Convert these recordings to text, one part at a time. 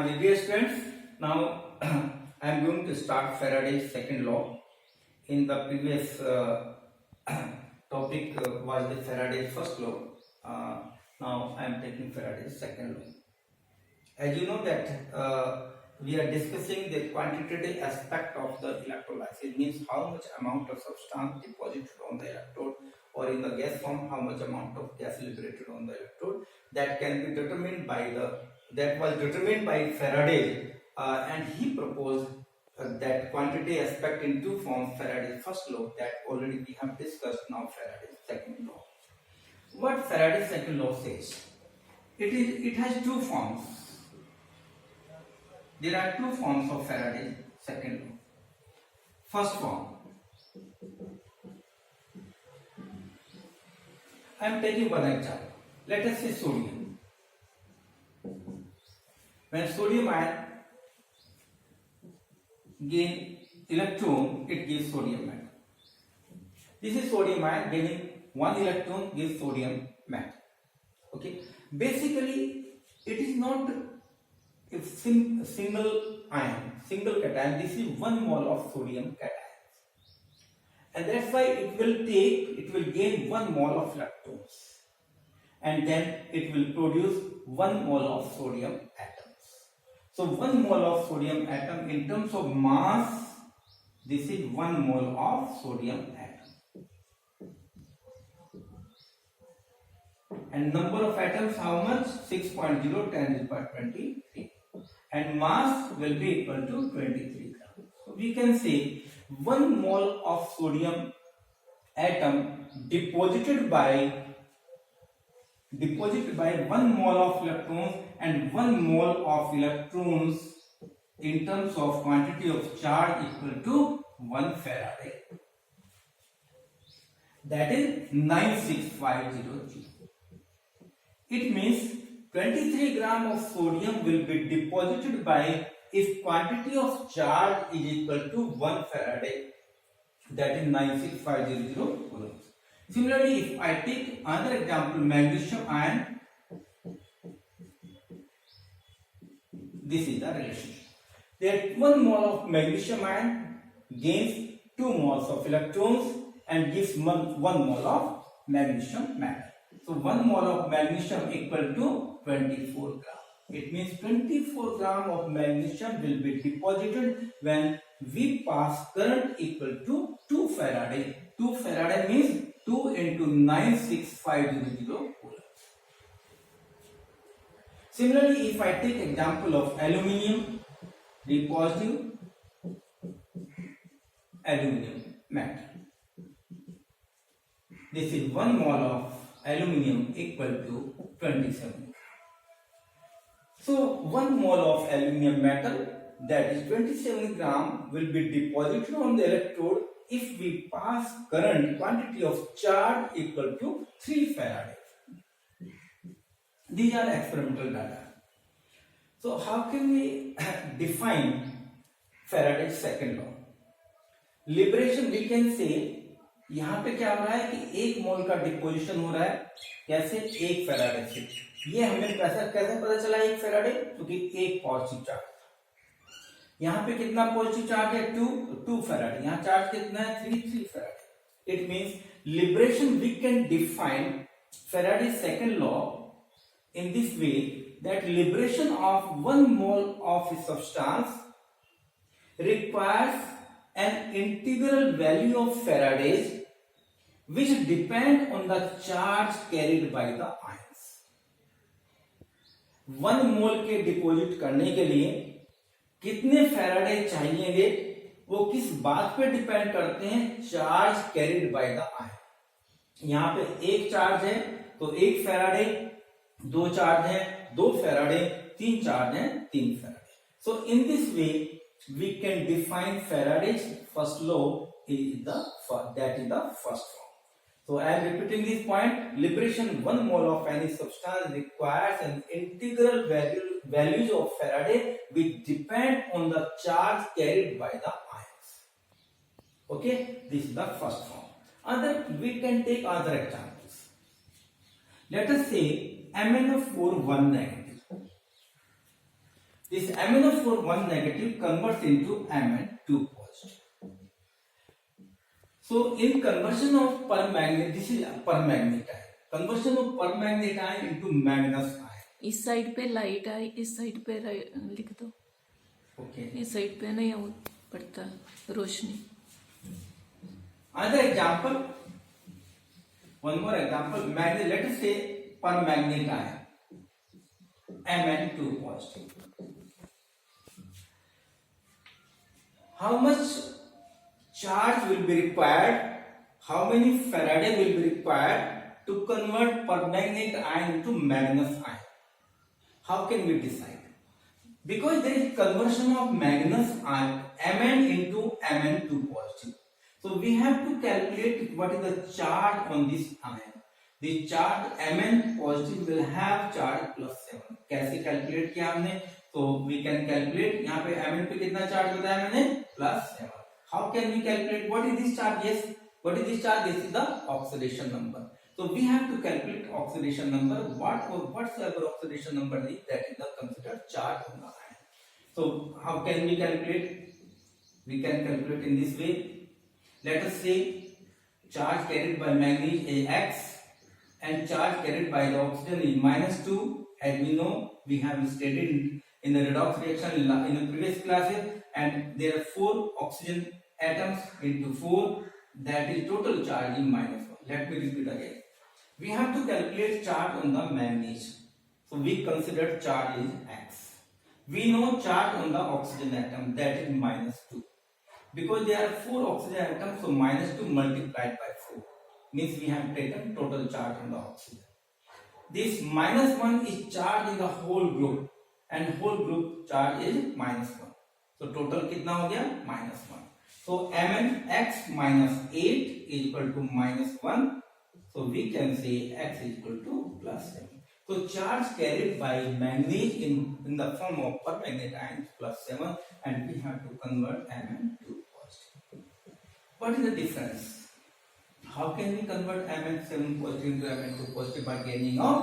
Dear students, now I am going to start Faraday's second law. In the previous topic was the Faraday's first law. Now I am taking Faraday's second law. As you know that we are discussing the quantitative aspect of the electrolysis, means how much amount of substance deposited on the electrode, or in the gas form how much amount of gas liberated on the electrode, that can be determined by that was determined by Faraday, and he proposed that quantity aspect in two forms: Faraday's first law that already we have discussed, now Faraday's second law. What Faraday's second law says? It has two forms. There are two forms of Faraday's second law. First form, I am taking one example. Let us say sodium. When sodium ion gain electron, it gives sodium metal. This is sodium ion gaining one electron, gives sodium metal. Okay. Basically, it is not a single ion, single cation. This is 1 mole of sodium cation, and that's why it will gain 1 mole of electrons, and then it will produce 1 mole of sodium atoms. So 1 mole of sodium atom, in terms of mass, this is 1 mole of sodium atom. And number of atoms, how much? 6.0 10 by 23. And mass will be equal to 23 grams. So we can say 1 mole of sodium atom deposited by 1 mole of electrons, and 1 mole of electrons in terms of quantity of charge equal to 1 Faraday. That is 96500. It means 23 gram of sodium will be deposited by, if quantity of charge is equal to 1 Faraday, that is 96500 coulombs. Similarly, if I take another example, magnesium ion, this is the relationship. That 1 mole of magnesium ion gains 2 moles of electrons and gives 1 mole of magnesium metal. So 1 mole of magnesium equal to 24 gram. It means 24 gram of magnesium will be deposited when we pass current equal to 2 Faraday. 2 Faraday means 2 into 96500 coulombs. Similarly, if I take example of aluminium, the positive aluminium metal. This is 1 mole of aluminium equal to 27. So 1 mole of aluminium metal, that is 27 gram, will be deposited on the electrode if we pass current quantity of charge equal to 3 Faraday. These are experimental data. So how can we define Faraday's second law? Liberation, we can say, यहाँ पे क्या हो रहा है कि 1 मोल का deposition हो रहा है, कैसे? 1 फेराडे से. ये हमें कैसे पता चला 1 फेराडे? क्योंकि 1 पॉजिटिव चार्ज. यहाँ पे कितना पॉजिटिव चार्ज है? 2 फेराडे. यहाँ चार्ज कितना है? 3 Faraday. It means liberation, we can define Faraday's second law in this way, that liberation of 1 mole of a substance requires an integral value of Faraday's which depend on the charge carried by the ions. 1 मोल के deposit करने के लिए कितने Faraday चाहिए, वो किस बात पे डिपेंड करते हैं? Charge carried by the ion. यहाँ पे 1 चार्ज है तो 1 फैराडे, 2 चार्ज है 2 फैराडे, 3 चार्ज है 3 Faraday. So in this way we can define Faraday's first law that is the first form. So I am repeating this point. Liberation 1 mole of any substance requires an integral values of Faraday which depend on the charge carried by the ions. Okay, this is the first form. We can take other examples. Let us say MnO4 1 negative. This MnO4 1 negative converts into Mn2 positive. So in conversion of permanganate, this is permanganate ion. Conversion of permanganate ion into manganese ion. इस side पे light आई, इस side पे लिख दो. Okay. इस side पे नहीं पड़ता रोशनी. Another example, one more example, let us say permanganate ion, Mn2 positive. How much charge will be required? How many Faraday will be required to convert permanganate ion into manganese ion? How can we decide? Because there is conversion of manganese ion Mn into Mn2 positive. So we have to calculate what is the charge on this ion. The charge Mn positive will have charge +7. कैसे calculate किया हमने? So we can calculate. यहाँ पे Mn पे कितना charge बताया मैंने? +7. How can we calculate? What is this charge? Yes. What is this charge? This is the oxidation number. So we have to calculate oxidation number. Whatsoever oxidation number is, that is the considered charge on the ion. So how can we calculate? We can calculate in this way. Let us say charge carried by manganese is X and charge carried by the oxygen is -2. As we know, we have studied in the redox reaction in the previous classes, and there are 4 oxygen atoms into 4. That is total charge in -1. Let me repeat again. We have to calculate charge on the manganese. So we consider charge is X. We know charge on the oxygen atom, that is -2. Because there are 4 oxygen atoms, so -2 multiplied by 4 means we have taken total charge on the oxygen. This -1 is charge in the whole group, and whole group charge is -1. So total कितना हो गया? -1. So Mnx -8 is equal to -1. So we can say X is equal to +7. So charge carried by manganese in the form of permanganate ion is +7, and we have to convert Mn to positive. What is the difference? How can we convert Mn7 positive into Mn2 positive? By gaining of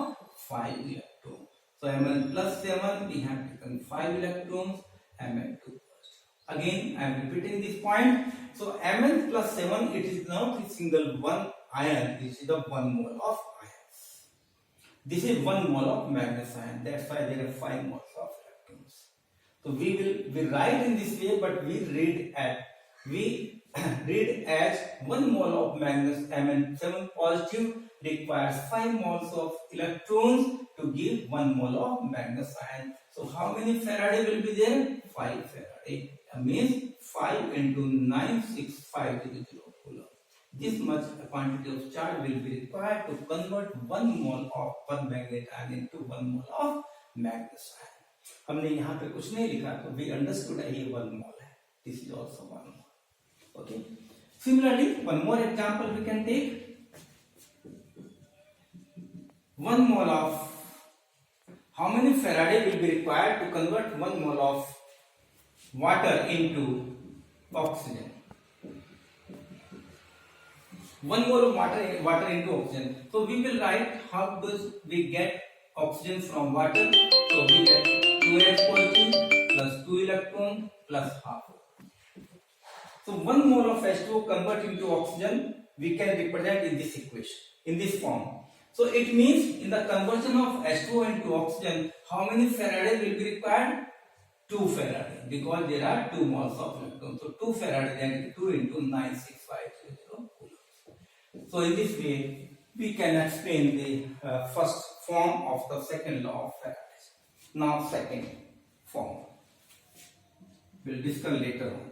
5 electrons. So Mn +7, we have taken 5 electrons, Mn2 positive. Again, I am repeating this point. So Mn +7, it is not a single one ion, this is the 1 mole of ions. This is 1 mole of manganese ion, that's why there are 5 moles of electrons. So we write in this way, but we read as 1 mole of manganese Mn7 positive requires 5 moles of electrons to give 1 mole of manganese ion. So how many Faraday will be there? 5 Faraday. That means 5 into 965 coulomb. This much quantity of charge will be required to convert 1 mole of permanganate ion into 1 mole of manganese ion. हमने यहाँ पे कुछ नहीं लिखा, तो we understood ये 1 mole है. This is also 1 mole. Okay. Similarly, one more example we can take. 1 mole of, how many Faraday will be required to convert 1 mole of water into oxygen? 1 mole of water into oxygen. So we will write how does we get oxygen from water. So we get 2H positive plus 2 electron plus half. So 1 mole of H2O convert into oxygen we can represent in this equation, in this form. So it means in the conversion of H2O into oxygen, how many Faraday will be required? 2 Faraday, because there are 2 moles of electrons. So 2 Faraday, then 2 into 96500 coulombs. So in this way, we can explain the first form of the second law of Faraday. Now second form, we'll discuss later on.